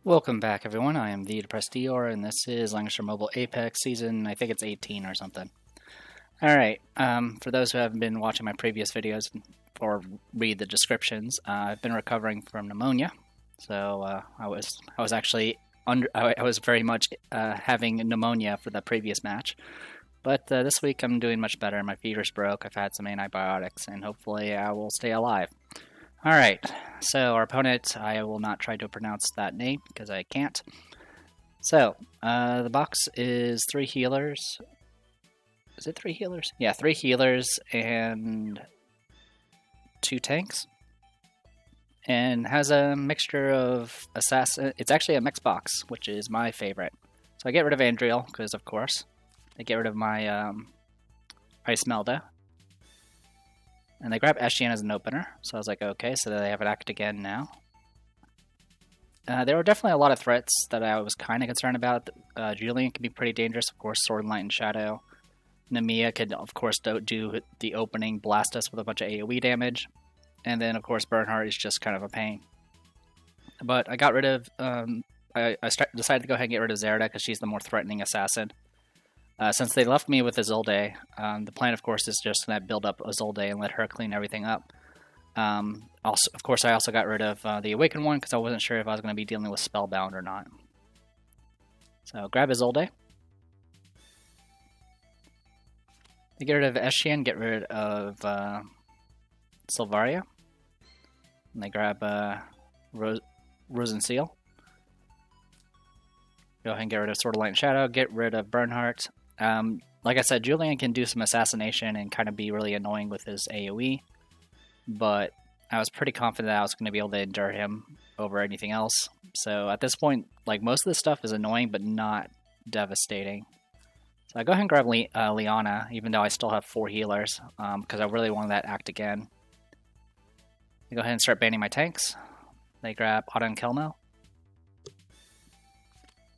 Welcome back, everyone. I am the Depressed Dior, and this is Langrisser Mobile Apex Season, I think it's 18 or something. Alright, for those who haven't been watching my previous videos or read the descriptions, I've been recovering from pneumonia. So I was actually I was very much having pneumonia for the previous match. But this week I'm doing much better. My fever's broke, I've had some antibiotics, and hopefully I will stay alive. Alright, so our opponent, I will not try to pronounce that name because I can't. So, the box is 3 healers. Is it 3 healers? Yeah, 3 healers and 2 tanks. And has a mixture of assassin. It's actually a mix box, which is my favorite. So I get rid of Andriel, because of course. I get rid of my Ice Melda. And they grab S18 as an opener, so I was like, okay, so they have it act again now. There were definitely a lot of threats that I was kind of concerned about. Julian can be pretty dangerous, of course, Sword, Light, and Shadow. Namiya could, of course, do the opening, blast us with a bunch of AoE damage. And then, of course, Bernhardt is just kind of a pain. But I got rid of, decided to go ahead and get rid of Zerda because she's the more threatening assassin. Since they left me with Isolde, the plan, of course, is just to build up Isolde and let her clean everything up. Also, of course, I also got rid of the Awakened one because I wasn't sure if I was going to be dealing with Spellbound or not. So, grab Isolde. They get rid of S18, get rid of Sylvaria. And they grab Rosenseal. Go ahead and get rid of Sword of Light and Shadow, get rid of Bernhardt. Like I said, Julian can do some assassination and kind of be really annoying with his AoE, but I was pretty confident that I was going to be able to endure him over anything else. So at this point, like, most of this stuff is annoying, but not devastating. So I go ahead and grab Liana, even though I still have 4 healers, because I really wanted that act again. I go ahead and start banning my tanks. They grab Otto and Kelmo.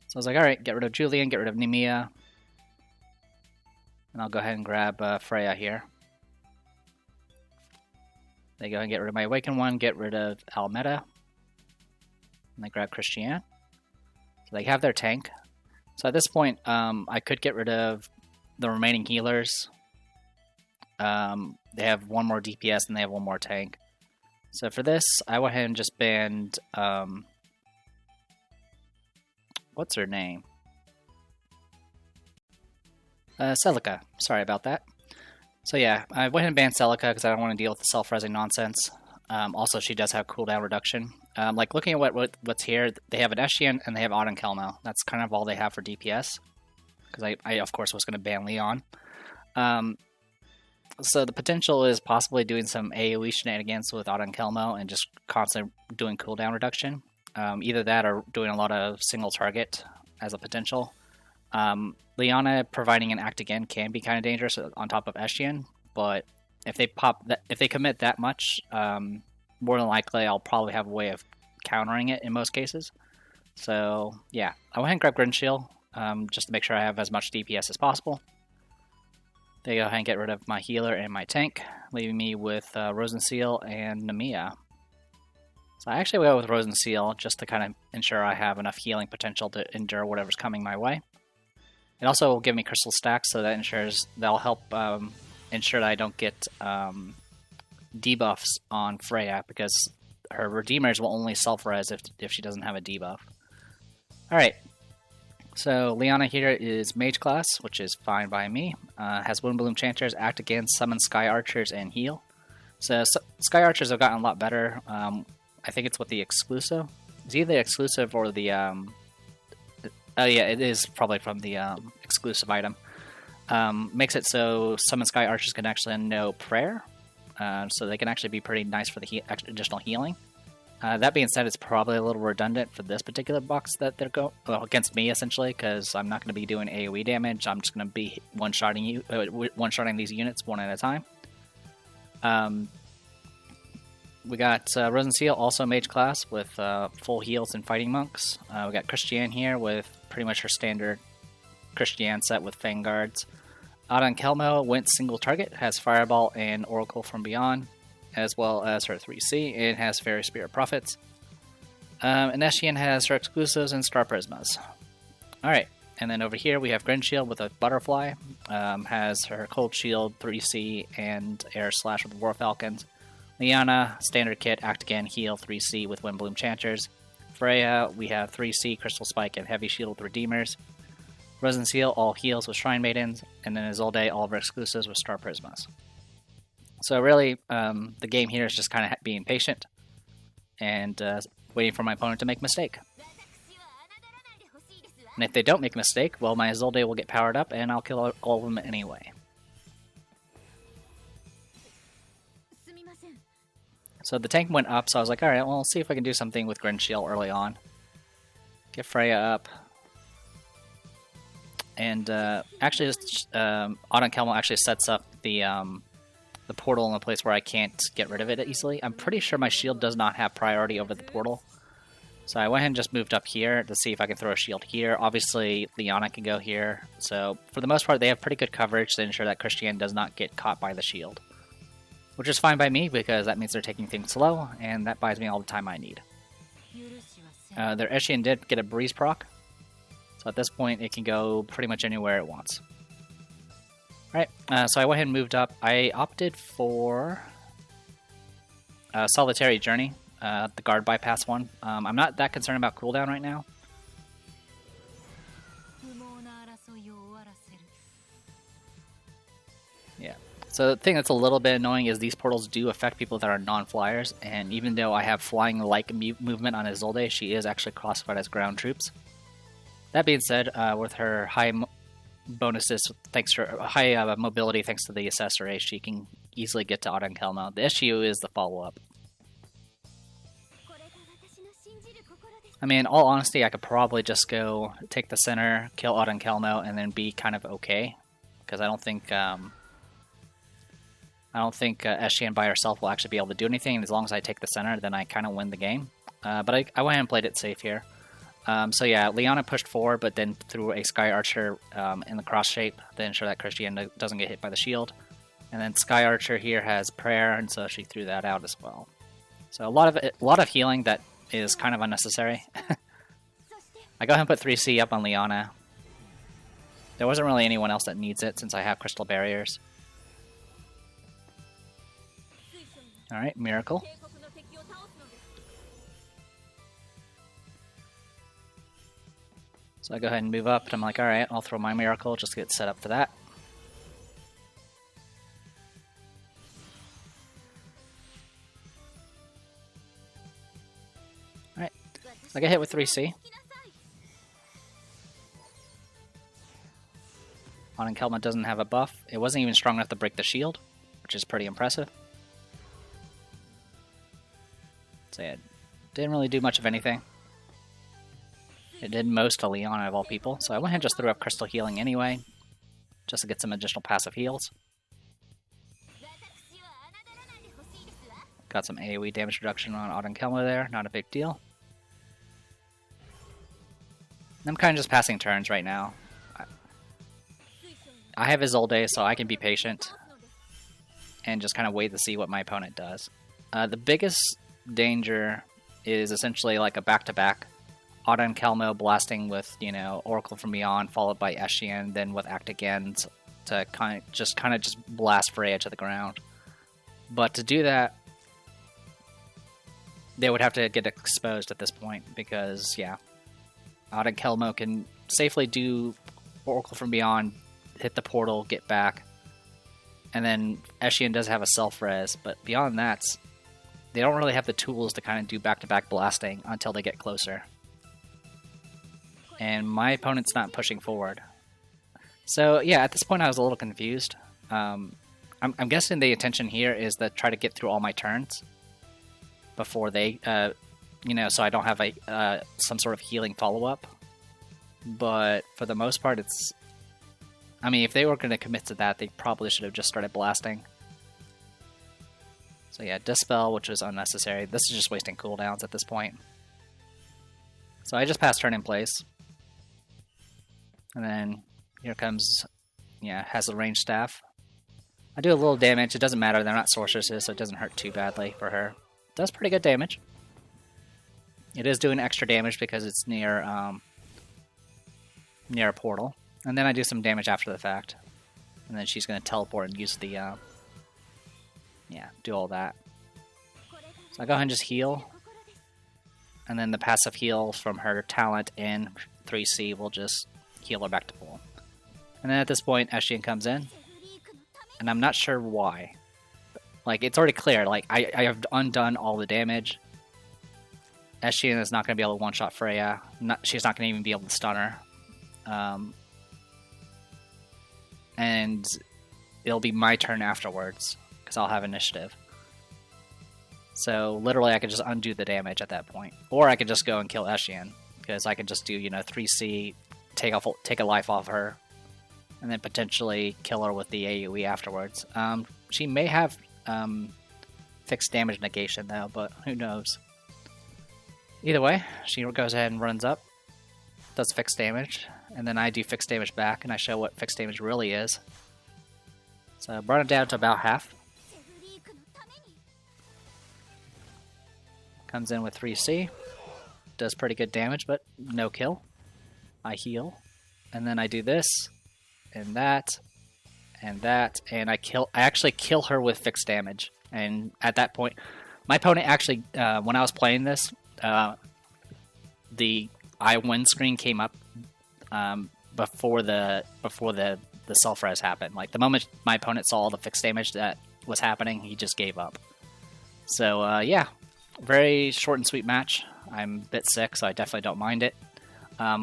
So I was like, alright, get rid of Julian, get rid of Namiya. And I'll go ahead and grab Freya here. They go ahead and get rid of my Awakened one, get rid of Almeda. And they grab Christiane. So they have their tank. So at this point, I could get rid of the remaining healers. They have 1 more DPS and they have 1 more tank. So for this, I went ahead and just banned... what's her name? Celica. Sorry about that. So yeah, I went ahead and banned Celica because I don't want to deal with the self-resing nonsense. Also, she does have cooldown reduction. Like, looking at what's here, they have an S18 and they have Auden Kelmo. That's kind of all they have for DPS. Because I, of course, was going to ban Leon. So the potential is possibly doing some AoE shenanigans with Auden Kelmo and just constantly doing cooldown reduction. Either that or doing a lot of single target as a potential. Liana providing an act again can be kind of dangerous on top of S18, but if they commit that much, more than likely I'll probably have a way of countering it in most cases. So yeah, I went ahead and grab Grinshield, just to make sure I have as much DPS as possible. They go ahead and get rid of my healer and my tank, leaving me with Rosenseal and Namiya. So I actually go with Rosenseal just to kind of ensure I have enough healing potential to endure whatever's coming my way. It also will give me crystal stacks, so that'll help ensure that I don't get debuffs on Freya, because her Redeemers will only self-res if she doesn't have a debuff. Alright, so Liana here is Mage class, which is fine by me. Has Wind Bloom Chanters, act again, summon Sky Archers, and heal. So Sky Archers have gotten a lot better. I think it's with the exclusive. It's either the exclusive or the... oh yeah, it is probably from the exclusive item. Makes it so Summon Sky Archers can actually know Prayer. So they can actually be pretty nice for the additional healing. That being said, it's probably a little redundant for this particular box that they're against me, essentially, because I'm not going to be doing AoE damage. I'm just going to be one-shotting these units one at a time. We got Rosenseal, also Mage class, with full heals and Fighting Monks. We got Christiane here with pretty much her standard Christiane set with Fang Guards. Auden Kelmo went single target, has Fireball and Oracle from Beyond, as well as her 3C, and has Fairy Spirit Prophets. And Eshian has her exclusives and Star Prismas. Alright, and then over here we have Grin Shield with a Butterfly. Has her Cold Shield, 3C, and Air Slash with War Falcons. Liana, Standard Kit, Act Again, Heal, 3C with Windbloom Chanters. Freya, we have 3C, Crystal Spike, and Heavy Shield with Redeemers. Resin Seal, all heals with Shrine Maidens. And then Isolde, all of her exclusives with Star Prismas. So really, the game here is just kind of being patient and waiting for my opponent to make a mistake. And if they don't make a mistake, well, my Isolde will get powered up and I'll kill all of them anyway. So the tank went up, so I was like, alright, well, I'll see if I can do something with Grin Shield early on. Get Freya up. And actually, Autumn Kelmo actually sets up the portal in a place where I can't get rid of it easily. I'm pretty sure my shield does not have priority over the portal. So I went ahead and just moved up here to see if I can throw a shield here. Obviously, Liana can go here. So for the most part, they have pretty good coverage to ensure that Christian does not get caught by the shield. Which is fine by me, because that means they're taking things slow, and that buys me all the time I need. Their Eshian did get a Breeze proc. So at this point, it can go pretty much anywhere it wants. Alright, so I went ahead and moved up. I opted for Solitary Journey, the guard bypass one. I'm not that concerned about cooldown right now. Yeah. So the thing that's a little bit annoying is these portals do affect people that are non-flyers, and even though I have flying-like movement on Isolde, she is actually classified as ground troops. That being said, with her high bonuses, thanks to high mobility, thanks to the accessory, she can easily get to Autumn Kelmo. The issue is the follow-up. I mean, in all honesty, I could probably just go take the center, kill Autumn Kelmo, and then be kind of okay, because I don't think Eshian by herself will actually be able to do anything. And as long as I take the center, then I kind of win the game. But I went ahead and played it safe here. So yeah, Liana pushed forward, but then threw a Sky Archer in the cross shape to ensure that Christian doesn't get hit by the shield. And then Sky Archer here has Prayer, and so she threw that out as well. So a lot of healing that is kind of unnecessary. I go ahead and put 3C up on Liana. There wasn't really anyone else that needs it since I have Crystal Barriers. Alright, Miracle. So I go ahead and move up, and I'm like, alright, I'll throw my Miracle just to get set up for that. Alright, so I get hit with 3C. Autumn Kelmo doesn't have a buff. It wasn't even strong enough to break the shield, which is pretty impressive. So yeah, didn't really do much of anything. It did most to Liana of all people, so I went ahead and just threw up Crystal Healing anyway, just to get some additional passive heals. Got some AoE damage reduction on Autumn Kelmo there, not a big deal. I'm kind of just passing turns right now. I have Isolde, so I can be patient and just kind of wait to see what my opponent does. The biggest danger is essentially like a back-to-back. Autumn Kelmo blasting with, Oracle from Beyond, followed by Eshian, then with Act Again to kind of just blast Freya to the ground. But to do that, they would have to get exposed at this point, because, yeah, Autumn Kelmo can safely do Oracle from Beyond, hit the portal, get back, and then Eshian does have a self-res, but beyond that, they don't really have the tools to kind of do back-to-back blasting until they get closer. And my opponent's not pushing forward. So yeah, at this point I was a little confused. I'm guessing the intention here is to try to get through all my turns before they, so I don't have some sort of healing follow-up. But for the most part, if they were going to commit to that, they probably should have just started blasting. So yeah, Dispel, which was unnecessary. This is just wasting cooldowns at this point. So I just passed turn in place. And then here comes, has the range staff. I do a little damage. It doesn't matter. They're not sorceresses, so it doesn't hurt too badly for her. Does pretty good damage. It is doing extra damage because it's near near a portal. And then I do some damage after the fact. And then she's going to teleport and use the, yeah, do all that. So I go ahead and just heal. And then the passive heal from her talent in 3C will just heal her back to full. And then at this point, S18 comes in. And I'm not sure why. Like, it's already clear. Like, I have undone all the damage. S18 is not going to be able to one-shot Freya. She's not going to even be able to stun her. And it'll be my turn afterwards, because I'll have initiative. So, literally, I could just undo the damage at that point. Or I could just go and kill S18, because I can just do, 3C, take a life off her, and then potentially kill her with the AoE afterwards. She may have fixed damage negation, though, but who knows. Either way, she goes ahead and runs up, does fixed damage, and then I do fixed damage back, and I show what fixed damage really is. So I brought it down to about half. Comes in with 3C, does pretty good damage, but no kill. I heal, and then I do this, and that, and that, and I actually kill her with fixed damage. And at that point, my opponent actually, when I was playing this, the I win screen came up before the self-res happened. Like, the moment my opponent saw all the fixed damage that was happening, he just gave up. So yeah, very short and sweet match. I'm a bit sick, so I definitely don't mind it. I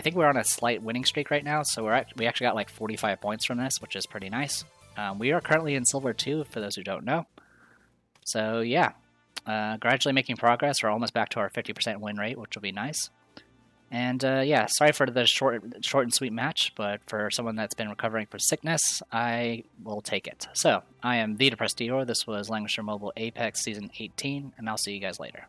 think we're on a slight winning streak right now, so we actually got like 45 points from this, which is pretty nice. We are currently in Silver 2, for those who don't know. So yeah, gradually making progress. We're almost back to our 50% win rate, which will be nice. And yeah, sorry for the short and sweet match, but for someone that's been recovering from sickness, I will take it. So, I am the Depressed Dior. This was Langrisser Mobile Apex Season 18, and I'll see you guys later.